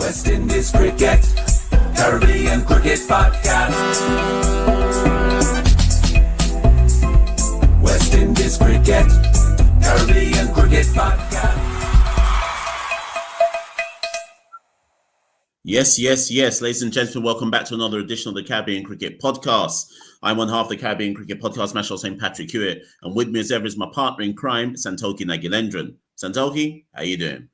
West Indies Cricket, Caribbean Cricket Podcast. West Indies Cricket, Caribbean Cricket Podcast. Yes, ladies and gentlemen, welcome back to another edition of the Caribbean Cricket Podcast. I'm one half of the Caribbean Cricket Podcast, Machel and Santokie, and with me as ever is my partner in crime, Santokie Nagilendran. Santokie, how you doing?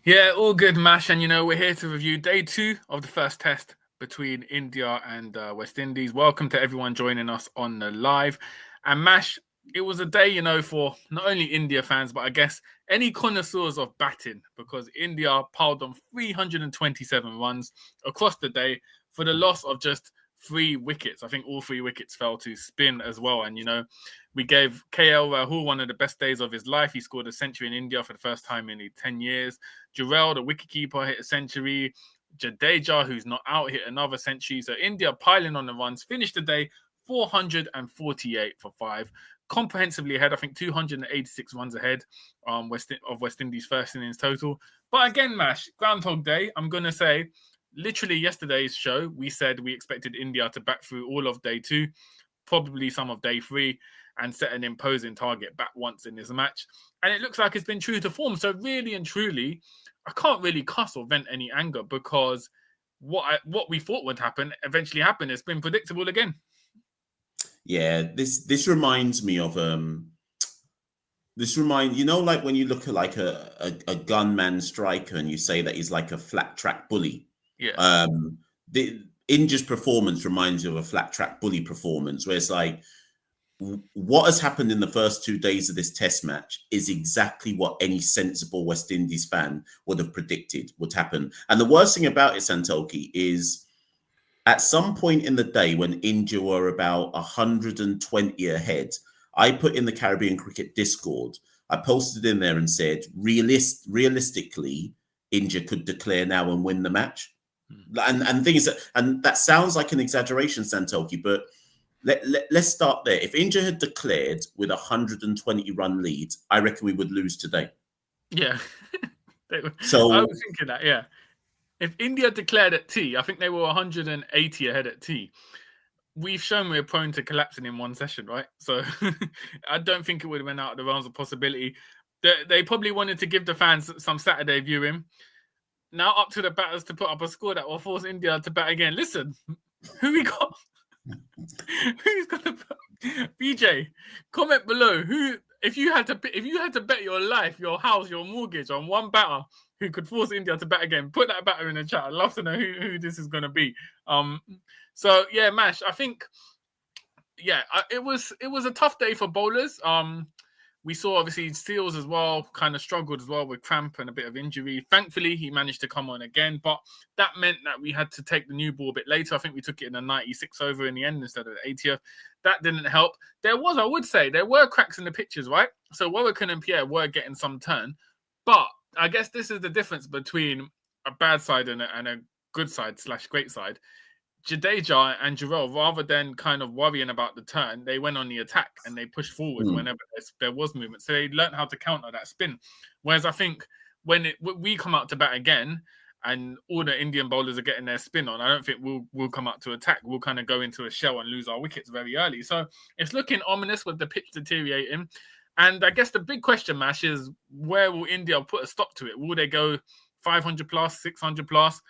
Yeah, all good, Mash. And, we're here to review day 2 of the first test between India and West Indies. Welcome to everyone joining us on the live. And, Mash, it was a day, for not only India fans, but I guess any connoisseurs of batting, because India piled on 327 runs across the day for the loss of just 3 wickets. I think all 3 wickets fell to spin as well. And, we gave KL Rahul one of the best days of his life. He scored a century in India for the first time in 10 years. Jarrell, the wicketkeeper, hit a century. Jadeja, who's not out, hit another century. So India piling on the runs, finished the day 448 for 5. Comprehensively ahead, I think 286 runs ahead of West Indies' first innings total. But again, Mash, Groundhog Day, I'm going to say, literally yesterday's show, we said we expected India to bat through all of day 2, probably some of day 3, and set an imposing target back once in this match. And it looks like it's been true to form. So really and truly, I can't really cuss or vent any anger, because what we thought would happen eventually happened. It's been predictable again. Yeah, this reminds me of like when you look at like a gunman striker and you say that he's like a flat track bully. Yeah. The India's performance reminds you of a flat track bully performance, where it's like what has happened in the first 2 days of this test match is exactly what any sensible West Indies fan would have predicted would happen. And the worst thing about it, Santokie, is at some point in the day when India were about 120 ahead, I put in the Caribbean Cricket Discord, I posted in there and said, realistically, India could declare now and win the match. And things that sounds like an exaggeration, Santokie, but let's start there. If India had declared with 120 run lead, I reckon we would lose today. Yeah. So I was thinking that, yeah. If India declared at T, I think they were 180 ahead at T. We've shown we're prone to collapsing in one session, right? So I don't think it would have been out of the realms of possibility. They probably wanted to give the fans some Saturday viewing. Now up to the batters to put up a score that will force India to bat again. Listen, who we got? Who's gonna BJ? Comment below. If you had to bet your life, your house, your mortgage on one batter who could force India to bat again, put that batter in the chat. I'd love to know who this is gonna be. So yeah, Mash, I think it was a tough day for bowlers. We saw obviously Seals as well kind of struggled as well with cramp and a bit of injury. Thankfully, he managed to come on again, but that meant that we had to take the new ball a bit later. I think we took it in the 96th over in the end instead of the 80th. That didn't help. I would say, there were cracks in the pitches, right? So Warwick and Pierre were getting some turn, but I guess this is the difference between a bad side and a good side / great side. Jadeja and Jarrell, rather than kind of worrying about the turn, they went on the attack and they pushed forward whenever there was movement. So they learned how to counter that spin. Whereas I think when we come out to bat again and all the Indian bowlers are getting their spin on, I don't think we'll come out to attack. We'll kind of go into a shell and lose our wickets very early. So it's looking ominous with the pitch deteriorating. And I guess the big question, Mash, is where will India put a stop to it? Will they go 500 plus, 600 plus?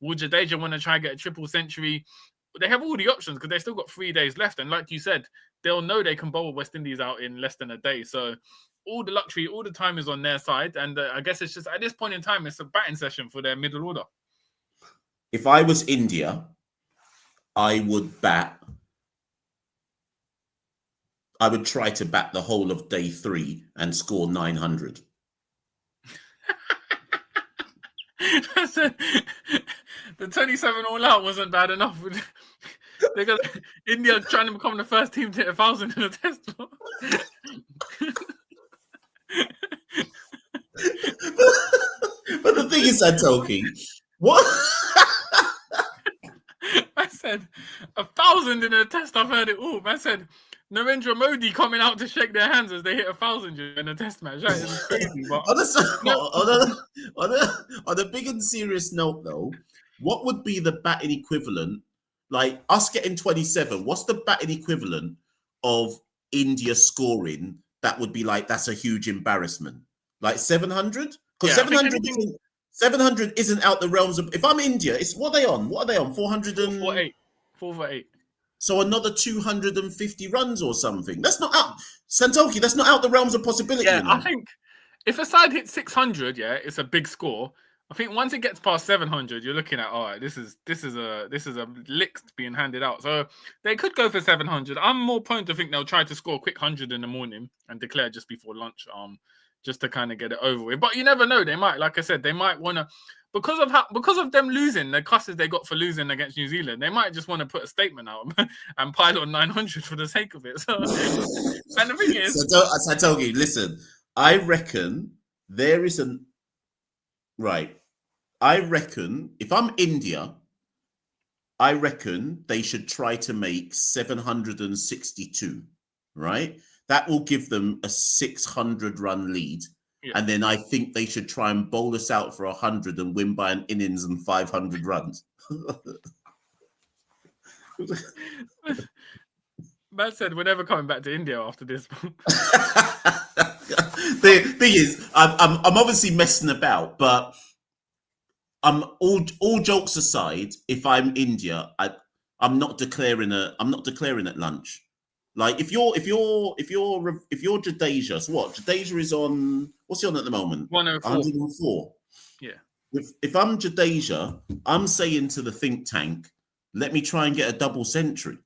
Will Jadeja want to try and get a triple century? They have all the options because they've still got 3 days left. And like you said, they'll know they can bowl West Indies out in less than a day. So all the luxury, all the time is on their side. And I guess it's just at this point in time, it's a batting session for their middle order. If I was India, I would bat. I would try to bat the whole of day 3 and score 900. The 27 all out wasn't bad enough. They got India trying to become the first team to hit 1,000 in a test. But the thing is, Santokie, what? I said 1,000 in a test. I've heard it all. I said Narendra Modi coming out to shake their hands as they hit 1,000 in a test match. That is crazy. But on a big and serious note, though, what would be the batting equivalent? Like us getting 27, what's the batting equivalent of India scoring? That would be like, that's a huge embarrassment. Like 700? Because 700 isn't out the realms of. If I'm India, it's what are they on? 400 and 4 for 8. So another 250 runs or something. That's not out. Santokie, that's not out the realms of possibility. Yeah, I think if a side hits 600, yeah, it's a big score. I think once it gets past 700, you're looking at, all right, this is a lick being handed out. So they could go for 700. I'm more prone to think they'll try to score a quick 100 in the morning and declare just before lunch, just to kind of get it over with. But you never know. They might, like I said, they might want to, because of them losing, the cusses they got for losing against New Zealand, they might just want to put a statement out and pile on 900 for the sake of it. So, and the thing is, Santokie, listen, I reckon there is an right. I reckon if I'm India, I reckon they should try to make 762. Right, that will give them a 600 run lead. Yeah. And then I think they should try and bowl us out for 100 and win by an innings and 500 runs. Man said we're never coming back to India after this. The thing is, I'm obviously messing about, but I'm all jokes aside. If I'm India, I'm not declaring at lunch. Like if you're Jadeja, so what? Jadeja is on, what's he on at the moment? 104. Yeah. If I'm Jadeja, I'm saying to the think tank, let me try and get a double century.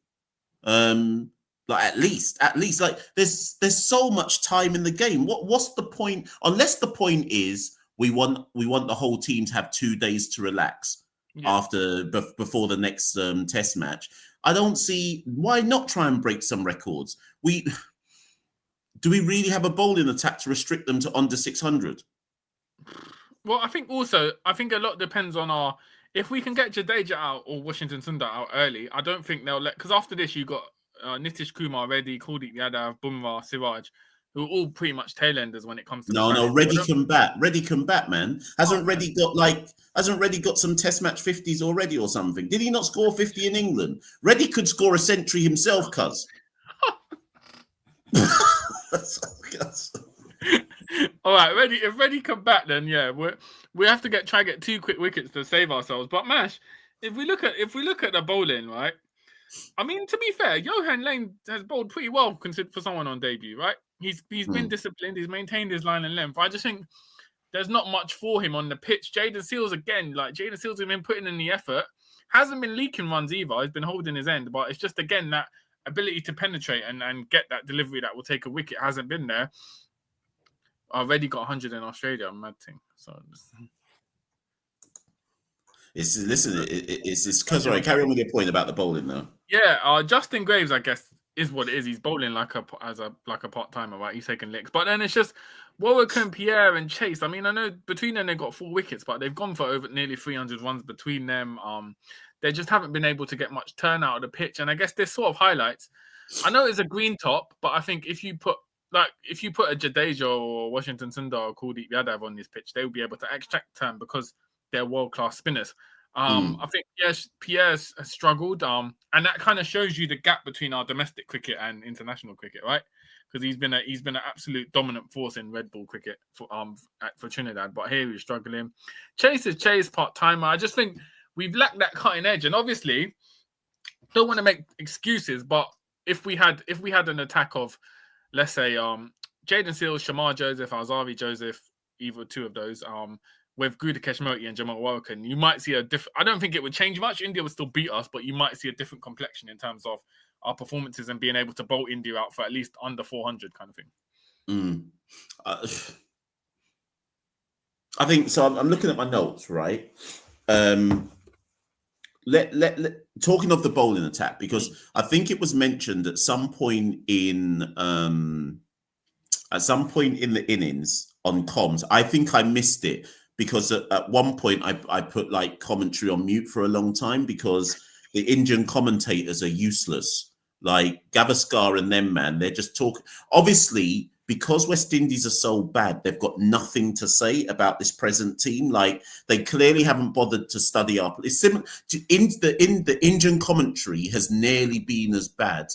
Like at least like there's so much time in the game. What's the point? Unless the point is we want the whole team to have 2 days to relax before the next test match. I don't see why not try and break some records. Do we really have a bowling attack to restrict them to under 600? Well, I think a lot depends on if we can get Jadeja out or Washington Sundar out early. I don't think they'll because after this you got Nitish Kumar, Reddy, Kuldeep Yadav, Bumrah, Siraj, who are all pretty much tailenders when it comes to. No, Reddy can bat, man. Hasn't Reddy got some test match 50s already or something? Did he not score 50 in England? Reddy could score a century himself, cuz. All right, if Reddy come back, then yeah, we have to try and get 2 quick wickets to save ourselves. But Mash, if we look at the bowling, right? I mean, to be fair, Johan Lane has bowled pretty well considered for someone on debut, right? He's been disciplined. He's maintained his line and length. I just think there's not much for him on the pitch. Jaden Seals has been putting in the effort. Hasn't been leaking runs either. He's been holding his end, but it's just again that ability to penetrate and get that delivery that will take a wicket hasn't been there. Already got 100 in Australia, mad thing. So. It's because carry on with your point about the bowling though. Yeah, Justin Graves, I guess, is what it is. He's bowling like a part-timer, right? He's taking licks. But then it's just Warwick and Pierre and Chase. I mean, I know between them they've got 4 wickets, but they've gone for over nearly 300 runs between them. They just haven't been able to get much turnout of the pitch. And I guess this sort of highlights. I know it's a green top, but I think if you put a Jadeja or Washington Sundar or Kuldeep Yadav on this pitch, they will be able to extract turn because they're world-class spinners. I think Pierre's struggled, and that kind of shows you the gap between our domestic cricket and international cricket, right? Because he's been an absolute dominant force in red ball cricket for Trinidad, but here he's struggling. Chase is Chase, part-timer. I just think we've lacked that cutting edge, and obviously don't want to make excuses, but if we had an attack of, let's say, Jaden Seals, Shamar Joseph, Alzari Joseph, either 2 of those, with Gudakesh Moti and Jamal Warrican, you might see a different. I don't think it would change much. India would still beat us, but you might see a different complexion in terms of our performances and being able to bowl India out for at least under 400 kind of thing. I think so. I'm looking at my notes, right? Talking of the bowling attack, because I think it was mentioned at some point in the innings on comms. I think I missed it. Because at one point I put like commentary on mute for a long time because the Indian commentators are useless. Like Gavaskar and them, man, they're just talking. Obviously, because West Indies are so bad, they've got nothing to say about this present team. Like they clearly haven't bothered to study up. It's similar in the Indian commentary has nearly been as bad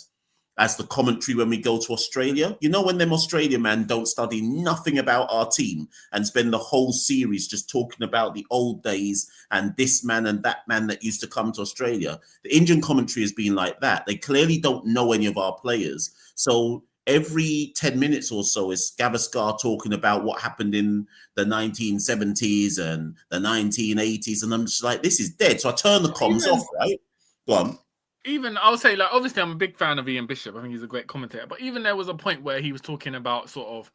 as the commentary when we go to Australia. You know, when them Australia man don't study nothing about our team and spend the whole series just talking about the old days and this man and that man that used to come to Australia. The Indian commentary has been like that. They clearly don't know any of our players. So every 10 minutes or so is Gavaskar talking about what happened in the 1970s and the 1980s. And I'm just like, this is dead. So I turn the comms off, right? Go on. Even I'll say, like, obviously I'm a big fan of Ian Bishop. I think he's a great commentator. But even there was a point where he was talking about sort of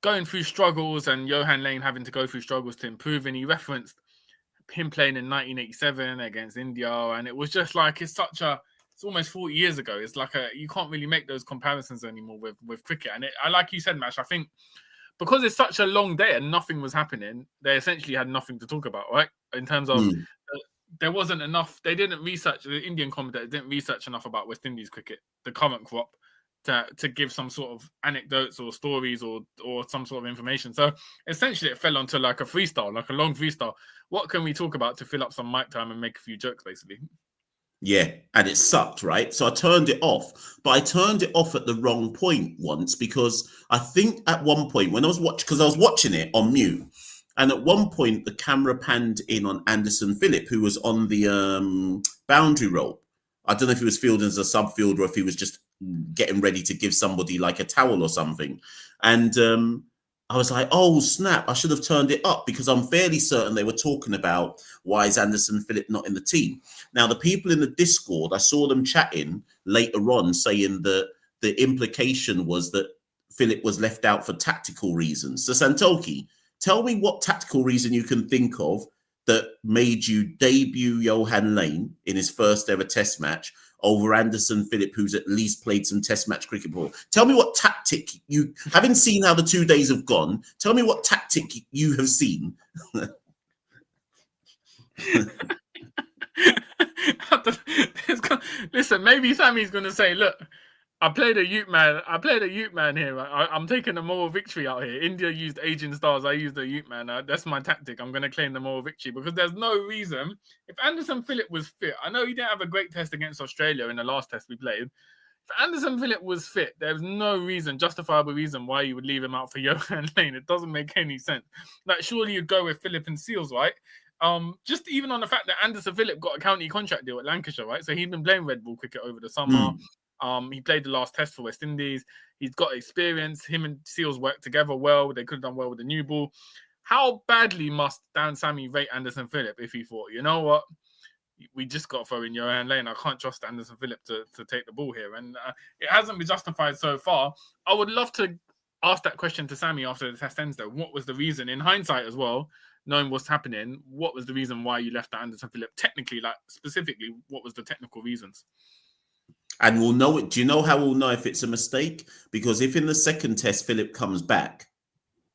going through struggles and Johan Lane having to go through struggles to improve. And he referenced him playing in 1987 against India. And it was just like, it's almost 40 years ago. It's like you can't really make those comparisons anymore with cricket. And I like you said, Mash, I think because it's such a long day and nothing was happening, they essentially had nothing to talk about, right? In terms of there wasn't enough. They didn't research. The Indian commentators didn't research enough about West Indies cricket, the current crop, to give some sort of anecdotes or stories or some sort of information. So essentially, it fell onto like a freestyle, like a long freestyle. What can we talk about to fill up some mic time and make a few jokes, basically? Yeah, and it sucked, right? So I turned it off, but I turned it off at the wrong point once because I think at one point when I was watching it on mute. And at one point, the camera panned in on Anderson Phillip, who was on the boundary rope. I don't know if he was fielding as a subfielder or if he was just getting ready to give somebody like a towel or something. And I was like, oh, snap, I should have turned it up because I'm fairly certain they were talking about why is Anderson Phillip not in the team. Now, the people in the Discord, I saw them chatting later on saying that the implication was that Phillip was left out for tactical reasons. So, Santokie, tell me what tactical reason you can think of that made you debut Johan Lane in his first ever test match over Anderson Phillip, who's at least played some test match cricket before. Tell me what tactic you, having seen how the 2 days have gone, tell me what tactic you have seen. Listen, maybe Sammy's going to say, look, I played a Ute man here. I'm taking a moral victory out here. India used aging stars. I used a Ute man. That's my tactic. I'm going to claim the moral victory because there's no reason. If Anderson Phillip was fit, I know he didn't have a great test against Australia in the last test we played. If Anderson Phillip was fit, there's no reason, justifiable reason why you would leave him out for Johan Lane. It doesn't make any sense. Like, surely you'd go with Phillip and Seals, right? Just even on the fact that Anderson Phillip got a county contract deal at Lancashire, right? So he'd been playing red ball cricket over the summer. He played the last test for West Indies. He's got experience. Him and Seals worked together well. They could have done well with the new ball. How badly must Dan Sammy rate Anderson Phillip if he thought, you know what, we just got to throw in Johan Lane. I can't trust Anderson Phillip to take the ball here. And it hasn't been justified so far. I would love to ask that question to Sammy after the test ends, though. What was the reason, in hindsight as well, knowing what's happening, what was the reason why you left Anderson Phillip? Technically, like specifically, what was the technical reasons? And we'll know it. Do you know how we'll know if it's a mistake? Because if in the second test Phillip comes back,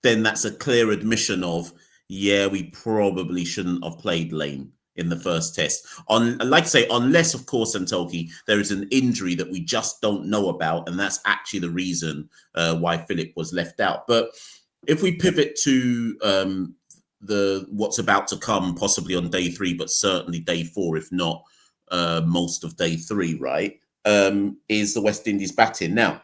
then that's a clear admission of, yeah, we probably shouldn't have played Lane in the first test. Like I say, unless, of course, Santokie, there is an injury that we just don't know about, and that's actually the reason why Phillip was left out. But if we pivot to what's about to come, possibly on day 3, but certainly day 4, if not most of day 3, right? Is the West Indies batting. Now,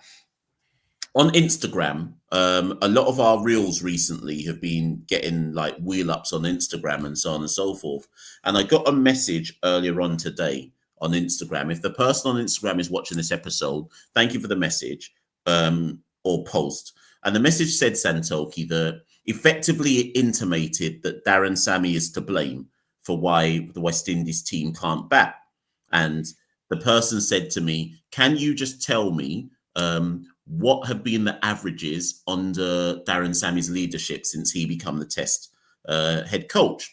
on Instagram, a lot of our reels recently have been getting like wheel ups on Instagram and so on and so forth. And I got a message earlier on today on Instagram. If the person on Instagram is watching this episode, thank you for the message or post. And the message said, Santokie, that effectively it intimated that Darren Sammy is to blame for why the West Indies team can't bat. And the person said to me, can you just tell me what have been the averages under Darren Sammy's leadership since he became the Test head coach?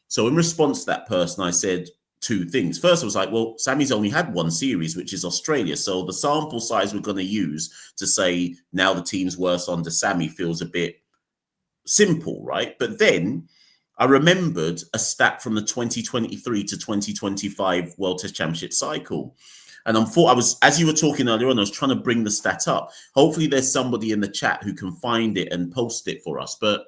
So in response to that person, I said 2 things. First, I was like, well, Sammy's only had 1 series, which is Australia. So the sample size we're going to use to say now the team's worse under Sammy feels a bit simple, right? But then I remembered a stat from the 2023 to 2025 World Test Championship cycle, And I was, as you were talking earlier on, I was trying to bring the stat up. Hopefully there's somebody in the chat who can find it and post it for us. But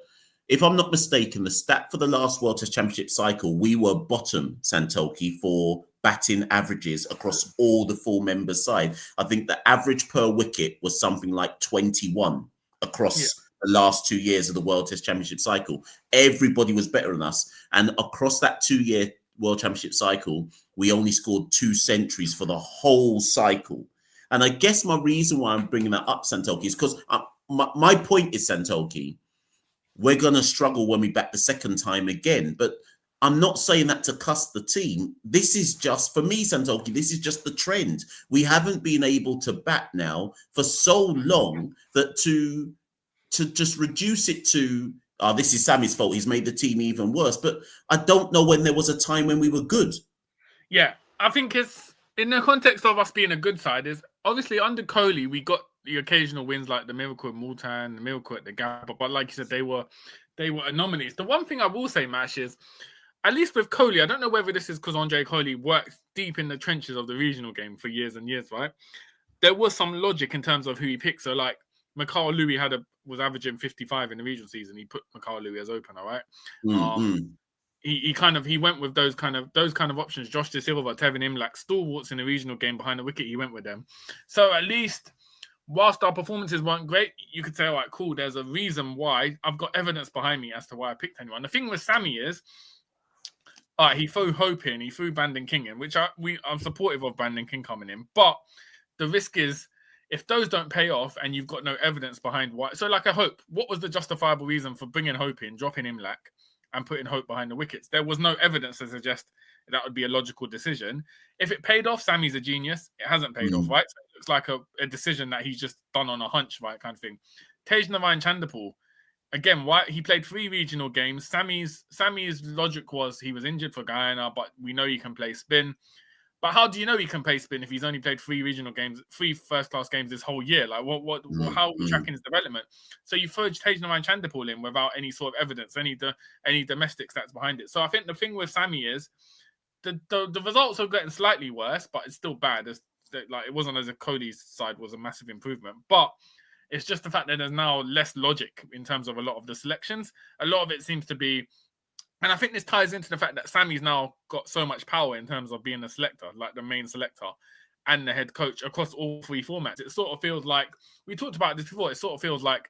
if I'm not mistaken, the stat for the last World Test Championship cycle, we were bottom, Santokie, for batting averages across all the full members side. I think the average per wicket was something like 21 across the last 2 years of the World Test Championship cycle. Everybody was better than us. And across that 2-year World Championship cycle, we only scored 2 centuries for the whole cycle. And I guess my reason why I'm bringing that up, Santokie, is because my point is, Santokie, we're going to struggle when we bat the second time again. But I'm not saying that to cuss the team. This is just, for me, Santokie, this is just the trend. We haven't been able to bat now for so long that to just reduce it to, this is Sammy's fault, he's made the team even worse. But I don't know when there was a time when we were good. Yeah, I think it's, in the context of us being a good side, is obviously under Kohli, we got the occasional wins like the miracle at Multan, the miracle at the Gabba, but like you said, they were anomalies. The one thing I will say, Mash, is at least with Kohli, I don't know whether this is because Andre Kohli works deep in the trenches of the regional game for years and years, right? There was some logic in terms of who he picked. So like Machel Louis was averaging 55 in the regional season. He put Machel Louis as opener, right? He went with those kind of options. Josh De Silva, Tevin Imlach, stalwarts in the regional game behind the wicket. He went with them. So at least, whilst our performances weren't great, you could say, all right, cool, there's a reason why. I've got evidence behind me as to why I picked anyone. The thing with Sammy is, all right, he threw Hope in, he threw Brandon King in, which I'm supportive of Brandon King coming in. But the risk is, if those don't pay off and you've got no evidence behind why. So like I Hope, what was the justifiable reason for bringing Hope in, dropping Imlach, and putting Hope behind the wickets? There was no evidence to suggest that would be a logical decision. If it paid off, Sammy's a genius. It hasn't paid off, right? So it looks like a decision that he's just done on a hunch, right, kind of thing. Tagenarine Chanderpaul, again, why he played 3 regional games. Sammy's logic was he was injured for Guyana, but we know he can play spin. But how do you know he can play spin if he's only played 3 regional games, 3 first-class games this whole year? Like, how are we tracking his development? So you throw Tagenarine Chanderpaul in without any sort of evidence, any domestic stats behind it. So I think the thing with Sammy is the results are getting slightly worse, but it's still bad. Like, it wasn't as if Kohli's side was a massive improvement, but it's just the fact that there's now less logic in terms of a lot of the selections. A lot of it seems to be. And I think this ties into the fact that Sammy's now got so much power in terms of being a selector, like the main selector and the head coach across all 3 formats. It sort of feels like, we talked about this before, it sort of feels like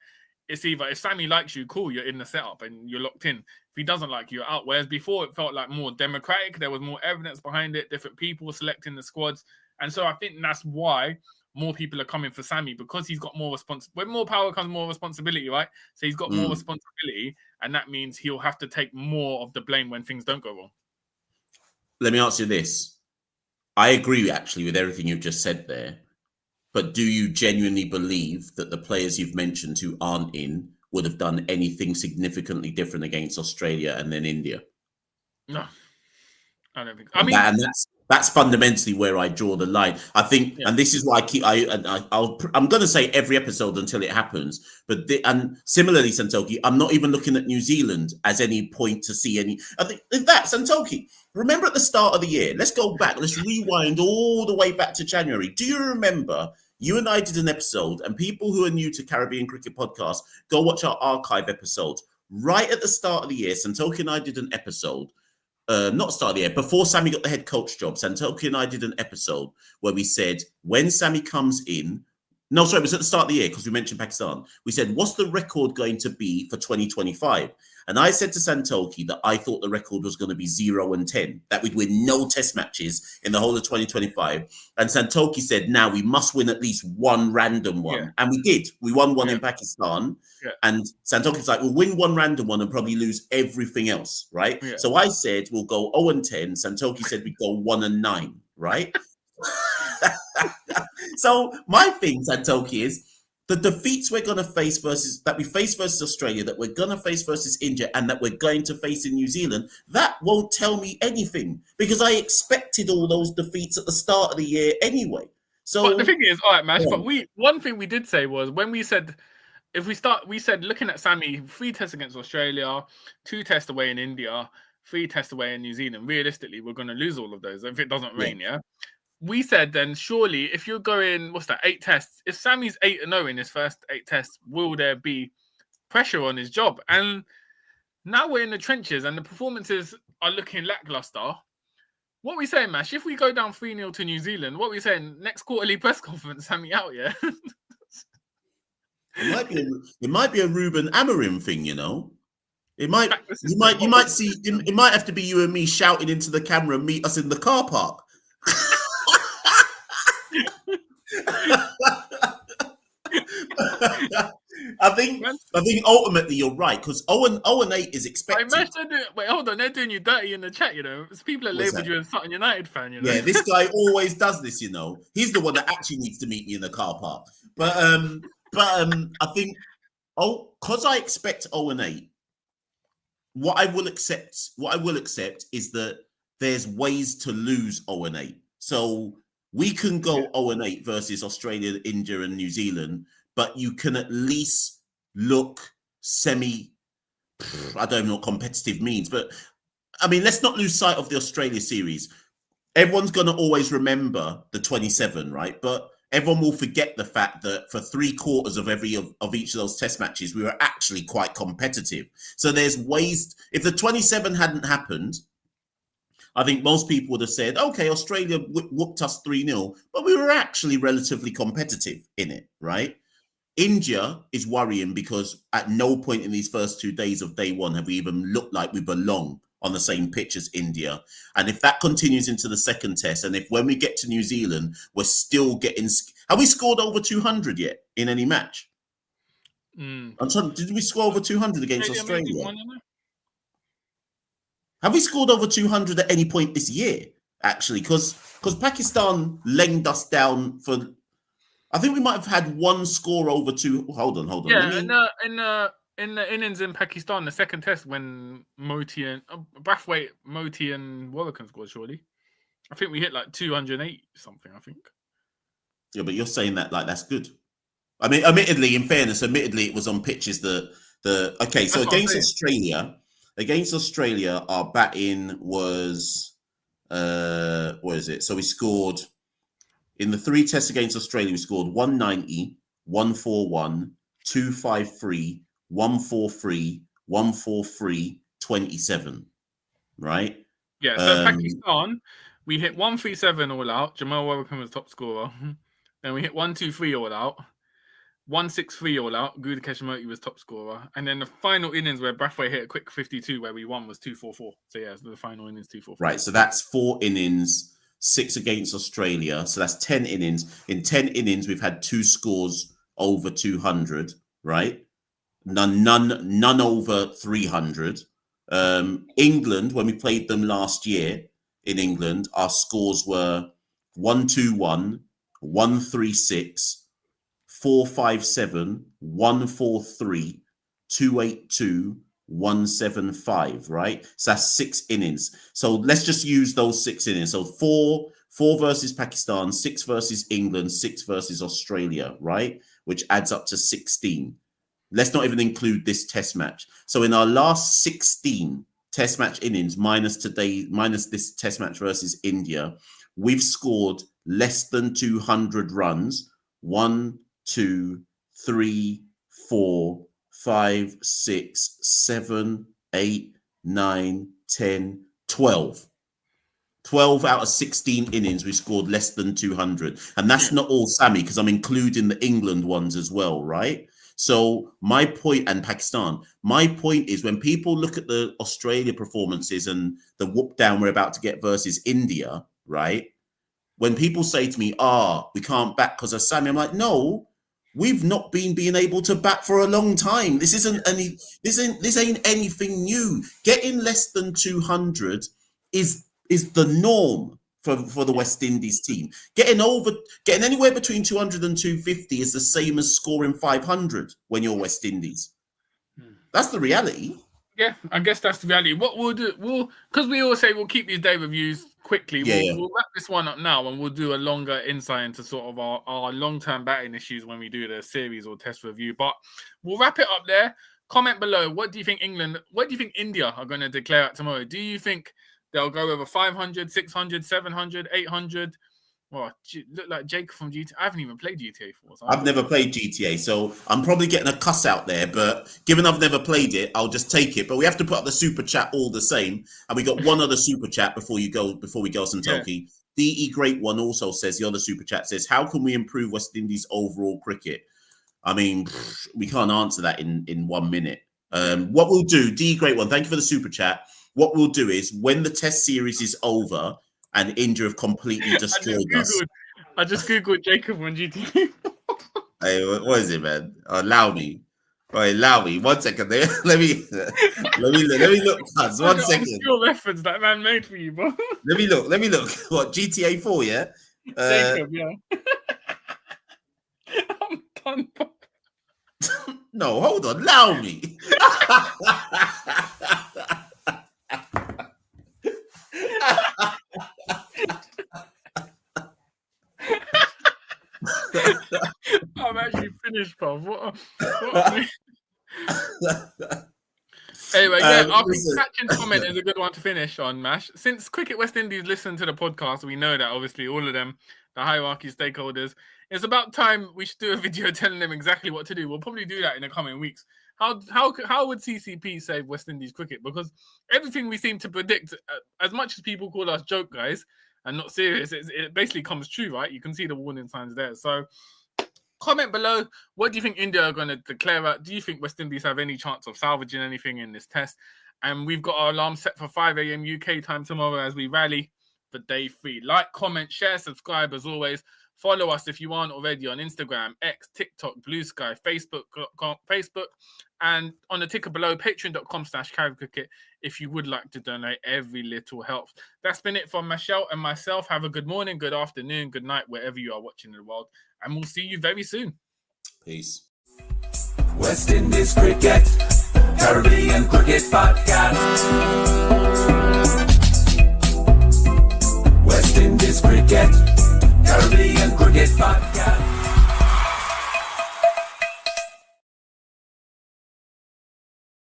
it's either, if Sammy likes you, cool, you're in the setup and you're locked in. If he doesn't like you, you're out. Whereas before it felt like more democratic. There was more evidence behind it, different people selecting the squads. And so I think that's why more people are coming for Sammy, because he's got more responsibility. When more power comes more responsibility, right? So he's got more responsibility, and that means he'll have to take more of the blame when things don't go wrong. Let me ask you this. I agree actually with everything you've just said there, but do you genuinely believe that the players you've mentioned who aren't in would have done anything significantly different against Australia and then India? No, I don't think. And that's fundamentally where I draw the line. I think, and this is why I'm going to say every episode until it happens. But and similarly, Santokie, I'm not even looking at New Zealand as any point to see any. I think that Santokie. Remember at the start of the year? Let's go back. Let's rewind all the way back to January. Do you remember? You and I did an episode, and people who are new to Caribbean Cricket Podcast, go watch our archive episodes. Right at the start of the year, Santokie and I did an episode. Not start of the year, before Sammy got the head coach job, Santokie and I did an episode where we said, when Sammy comes in, no, sorry, it was at the start of the year because we mentioned Pakistan. We said, what's the record going to be for 2025? And I said to Santokie that I thought the record was going to be 0-10, that we'd win no test matches in the whole of 2025. And Santokie said, now we must win at least one random one. Yeah. And we did. We won one in Pakistan. Yeah. And Santokie's like, we'll win one random one and probably lose everything else, right? Yeah. So I said, we'll go 0-10. Santokie said we'd go 1-9, right? So my thing, Santokie, is the defeats we're going to face versus Australia, that we're going to face versus India, and that we're going to face in New Zealand, that won't tell me anything because I expected all those defeats at the start of the year anyway. So, but the thing is, all right, Mash, but one thing we did say was when we said, we said looking at Sammy, 3 tests against Australia, 2 tests away in India, 3 tests away in New Zealand, realistically, we're going to lose all of those if it doesn't rain, yeah? we said then surely if you're going, what's that, 8 tests, if Sammy's 8-0 in his first 8 tests, will there be pressure on his job? And now we're in the trenches and the performances are looking lackluster. What are we saying, Mash? If we go down 3-0 to New Zealand, what are we saying? Next quarterly press conference, Sammy out, yeah? It might be a Ruben Amorim thing, you know. You might see. It might have to be you and me shouting into the camera, "Meet us in the car park." I think ultimately you're right, because 0-8 is expected. Wait, hold on, they're doing you dirty in the chat, you know. People have labelled you as Sutton United fan, you know. Yeah, this guy always does this, you know. He's the one that actually needs to meet me in the car park. But I think because I expect 0-8, what I will accept is that there's ways to lose 0-8. So we can go 0-8 versus Australia, India, and New Zealand, but you can at least look I don't even know what competitive means, but I mean, let's not lose sight of the Australia series. Everyone's going to always remember the 27, right? But everyone will forget the fact that for 3/4 of each of those test matches, we were actually quite competitive. So there's ways, if the 27 hadn't happened, I think most people would have said, okay, Australia whooped us 3-0, but we were actually relatively competitive in it, right? India is worrying because at no point in these first 2 days of day one have we even looked like we belong on the same pitch as India. And if that continues into the second test, and if when we get to New Zealand, we're still getting... Have we scored over 200 yet in any match? I'm trying, did we score over 200 against Australia? Have we scored over 200 at any point this year, actually? Because Pakistan lenged us down for... I think we might have had one score over 2. Hold on. Yeah, in the innings in Pakistan, the second test when Moti and Brathwaite, Moti and Wallacan scored, surely. I think we hit like 208 something, I think. Yeah, but you're saying that like that's good. I mean, admittedly, it was on pitches okay, so against Australia, our batting was what is it? So we scored in the 3 tests against Australia, we scored 190, 141, 253, 143, 143, 27. Right? Yeah, so Pakistan, we hit 137 all out. Jamal Wallacan was top scorer. Then we hit 123 all out. 163 all out. Gudakesh Moti was top scorer. And then the final innings where Brathwaite hit a quick 52 where we won was 244. So yeah, the final innings 244. Right, so that's 4 innings, 6 against Australia. So that's 10 innings. In 10 innings, we've had 2 scores over 200, right? None over 300. England, when we played them last year in England, our scores were 121, 136, 457, 143, 282, 175, right? So that's 6 innings. So let's just use those 6 innings. So 4 versus Pakistan, 6 versus England, 6 versus Australia, right? Which adds up to 16. Let's not even include this test match. So in our last 16 test match innings, minus this test match versus India, we've scored less than 200 runs. 1, 2, 3, 4, 5, 6, 7, 8, 9, 10, 12. 12 out of 16 innings, we scored less than 200. And that's not all Sammy, because I'm including the England ones as well, right? So my point, and Pakistan, my point is when people look at the Australia performances and the whoop down we're about to get versus India, right? When people say to me, we can't bat because of Sammy, I'm like, no, we've not been able to bat for a long time. This ain't anything new. Getting less than 200 is the norm for the West Indies team. Getting anywhere between 200 and 250 is the same as scoring 500 when you're West Indies. That's the reality. Yeah, I guess that's the reality. What we'll do, because we always say we'll keep these day reviews quickly. We'll wrap this one up now, and we'll do a longer insight into sort of our long-term batting issues when we do the series or test review. But we'll wrap it up there. Comment below. What do you think India are going to declare at tomorrow? Do you think they'll go over 500, 600, 700, 800? Well, look like Jake from GTA. I haven't even played GTA 4. So I've never played GTA, so I'm probably getting a cuss out there. But given I've never played it, I'll just take it. But we have to put up the super chat all the same. And we got one other super chat before we go, Santokie. DE Great One also says, the other super chat says, how can we improve West Indies' overall cricket? I mean, we can't answer that in 1 minute. What we'll do, DE Great One, thank you for the super chat. What we'll do is when the test series is over, and India have completely destroyed us. I just googled Jacob on GTA. Hey, what is it, man? Allow me. Right, allow me. 1 second there. Let me look. Cuz. 1 second. Your reference that man made for you, bro. Let me look. What, GTA 4? Yeah. Jacob, yeah. I'm done. Bro. No, hold on. Allow me. I'm actually finished, bro. What Anyway, yeah, I think Sachin's comment is a good one to finish on, Mash. Since Cricket West Indies listen to the podcast, we know that obviously all of them, the hierarchy stakeholders, it's about time we should do a video telling them exactly what to do. We'll probably do that in the coming weeks. How would CCP save West Indies cricket? Because everything we seem to predict, as much as people call us joke guys and not serious, it basically comes true, right? You can see the warning signs there. So comment below. What do you think India are going to declare out? Do you think West Indies have any chance of salvaging anything in this test? And we've got our alarm set for 5 a.m. UK time tomorrow as we rally for day 3. Like, comment, share, subscribe as always. Follow us if you aren't already on Instagram, X, TikTok, Blue Sky, Facebook, and on the ticker below, patreon.com/caribcricket if you would like to donate. Every little helps. That's been it from Machel and myself. Have a good morning, good afternoon, good night, wherever you are watching in the world. And we'll see you very soon. Peace. West Indies Cricket, Caribbean Cricket Podcast. West Indies Cricket, Caribbean Cricket Podcast.